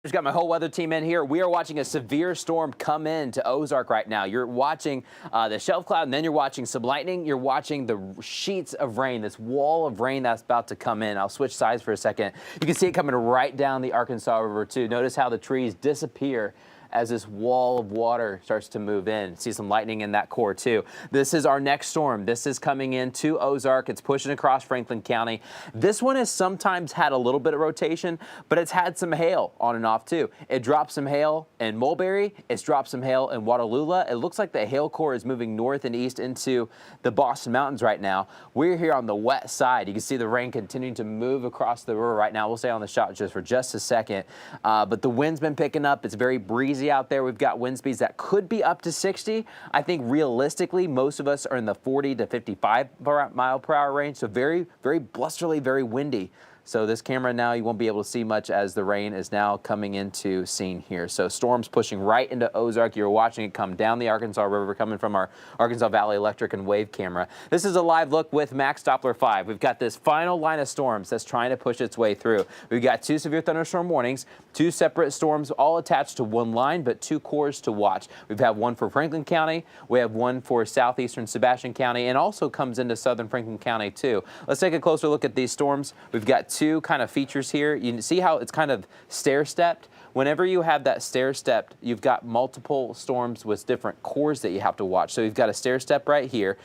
Just got my whole weather team in here. We are watching a severe storm come in to Ozark right now. You're watching the shelf cloud, and then you're watching some lightning. You're watching the sheets of rain, this wall of rain that's about to come in. I'll switch sides for a second. You can see it coming right down the Arkansas River, too. Notice how the trees disappear as this wall of water starts to move in. See some lightning in that core too. This is our next storm. This is coming into Ozark. It's pushing across Franklin County. This one has sometimes had a little bit of rotation, but it's had some hail on and off too. It dropped some hail in Mulberry. It's dropped some hail in Watalula. It looks like the hail core is moving north and east into the Boston Mountains right now. We're here on the wet side. You can see the rain continuing to move across the river right now. We'll stay on the shot just for just a second, but the wind's been picking up. It's very breezy out there. We've got wind speeds that could be up to 60. I think realistically, most of us are in the 40 to 55 mile per hour range. So very, very blustery, very windy. So this camera now, you won't be able to see much as the rain is now coming into scene here. So storms pushing right into Ozark. You're watching it come down the Arkansas River, coming from our Arkansas Valley Electric and Wave camera. This is a live look with Max Doppler 5. We've got this final line of storms that's trying to push its way through. We've got 2 severe thunderstorm warnings, 2 separate storms, all attached to one line, but 2 cores to watch. We've had one for Franklin County. We have one for southeastern Sebastian County, and also comes into southern Franklin County too. Let's take a closer look at these storms. We've got 2 kind of features here. You see how it's kind of stair-stepped? Whenever you have that stair-stepped, you've got multiple storms with different cores that you have to watch. So you've got a stair-step right here.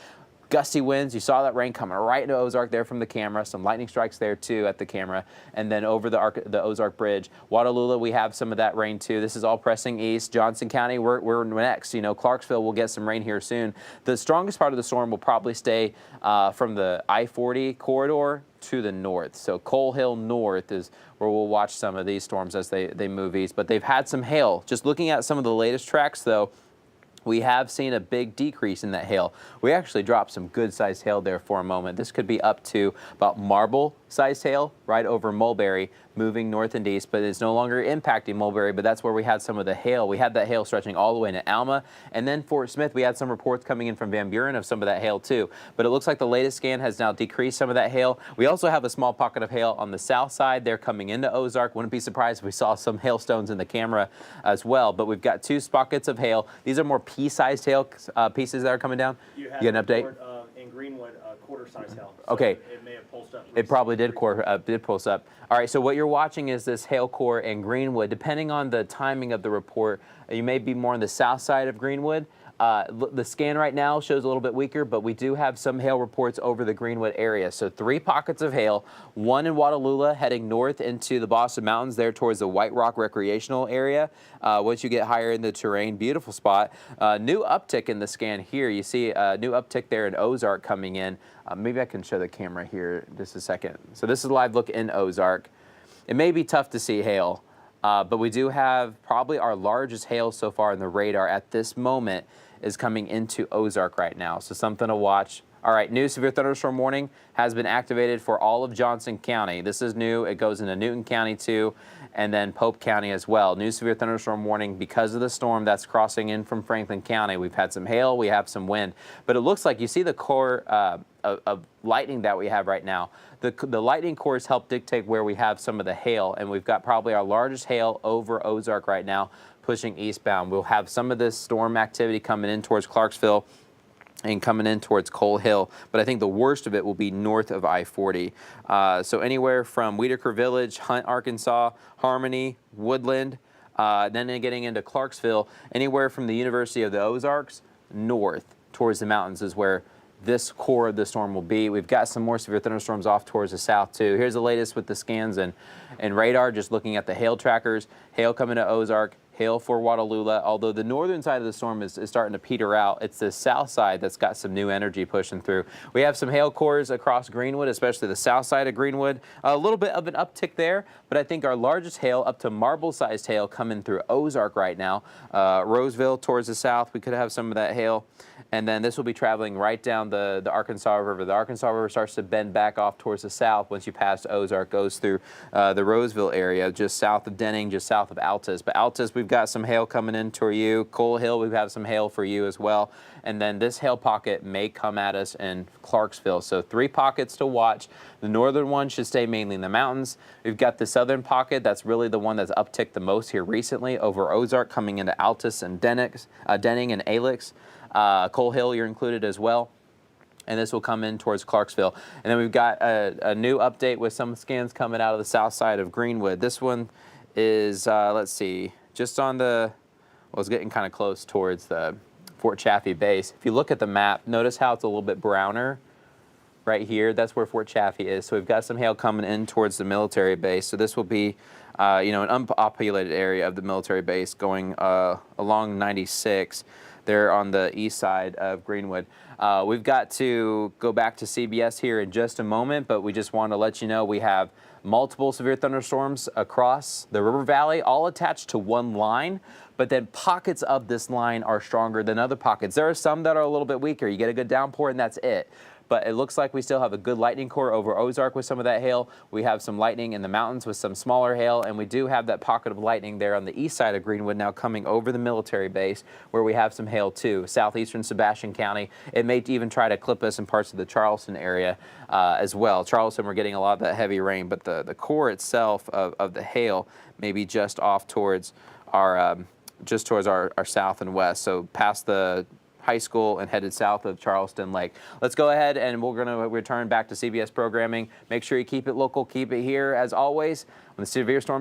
Gusty winds. You saw that rain coming right into Ozark there from the camera. Some lightning strikes there too at the camera. And then over the Ozark Bridge. Watalula, we have some of that rain too. This is all pressing east. Johnson County, we're next. You know, Clarksville will get some rain here soon. The strongest part of the storm will probably stay from the I-40 corridor to the north. So Coal Hill North is where we'll watch some of these storms as they move east. But they've had some hail. Just looking at some of the latest tracks though, we have seen a big decrease in that hail. We actually dropped some good-sized hail there for a moment. This could be up to about marble-sized hail right over Mulberry, moving north and east, but it's no longer impacting Mulberry, but that's where we had some of the hail. We had that hail stretching all the way into Alma, and then Fort Smith, we had some reports coming in from Van Buren of some of that hail too. But it looks like the latest scan has now decreased some of that hail. We also have a small pocket of hail on the south side. They're coming into Ozark. Wouldn't be surprised if we saw some hailstones in the camera as well, but we've got 2 pockets of hail. These are more pea-sized hail pieces that are coming down. You get an update? In Greenwood, quarter-sized hail. So okay. It may have pulsed up. It probably did pulse up. All right, so what you're watching is this hail core in Greenwood. Depending on the timing of the report, you may be more on the south side of Greenwood. The scan right now shows a little bit weaker, but we do have some hail reports over the Greenwood area. So 3 pockets of hail, 1 in Watalula heading north into the Boston Mountains there towards the White Rock recreational area. Once you get higher in the terrain, beautiful spot. New uptick in the scan here. You see a new uptick there in Ozark coming in. Maybe I can show the camera here in just a second. So this is a live look in Ozark. It may be tough to see hail, but we do have probably our largest hail so far in the radar at this moment is coming into Ozark right now. So something to watch. All right, new severe thunderstorm warning has been activated for all of Johnson County. This is new. It goes into Newton County too, and then Pope County as well. New severe thunderstorm warning because of the storm that's crossing in from Franklin County. We've had some hail, we have some wind, but it looks like you see the core of lightning that we have right now. The lightning cores help dictate where we have some of the hail, and we've got probably our largest hail over Ozark right now, pushing eastbound. We'll have some of this storm activity coming in towards Clarksville and coming in towards Coal Hill, but I think the worst of it will be north of I-40. So anywhere from Whitaker Village, Hunt, Arkansas, Harmony, Woodland, then getting into Clarksville, anywhere from the University of the Ozarks north towards the mountains is where this core of the storm will be. We've got some more severe thunderstorms off towards the south too. Here's the latest with the scans and radar, just looking at the hail trackers. Hail coming to Ozark, hail for Watalula. Although the northern side of the storm is starting to peter out, it's the south side that's got some new energy pushing through. We have some hail cores across Greenwood, especially the south side of Greenwood. A little bit of an uptick there, but I think our largest hail, up to marble-sized hail, coming through Ozark right now. Roseville towards the south, we could have some of that hail. And then this will be traveling right down the Arkansas River. The Arkansas River starts to bend back off towards the south once you pass Ozark, goes through the Roseville area, just south of Denning, just south of Altus. But Altus, we've got some hail coming in toward you. Coal Hill, we have some hail for you as well. And then this hail pocket may come at us in Clarksville. So 3 pockets to watch. The northern one should stay mainly in the mountains. We've got the southern pocket. That's really the one that's upticked the most here recently over Ozark, coming into Altus and Denning and Alix. Coal Hill, you're included as well. And this will come in towards Clarksville. And then we've got a new update with some scans coming out of the south side of Greenwood. This one is, let's see, just on the, well, it's getting kind of close towards the Fort Chaffee base. If you look at the map, notice how it's a little bit browner right here. That's where Fort Chaffee is. So we've got some hail coming in towards the military base. So this will be, an unpopulated area of the military base going along 96. They're on the east side of Greenwood. We've got to go back to CBS here in just a moment, but we just want to let you know we have multiple severe thunderstorms across the river valley, all attached to one line, but then pockets of this line are stronger than other pockets. There are some that are a little bit weaker. You get a good downpour and that's it. But it looks like we still have a good lightning core over Ozark with some of that hail. We have some lightning in the mountains with some smaller hail, and we do have that pocket of lightning there on the east side of Greenwood now coming over the military base where we have some hail too. Southeastern Sebastian County. It may even try to clip us in parts of the Charleston area as well. Charleston, we're getting a lot of that heavy rain, but the core itself of the hail may be just off towards our south and west. So past the high school and headed south of Charleston Lake. Let's go ahead and we're going to return back to CBS programming. Make sure you keep it local, keep it here as always. When the severe storm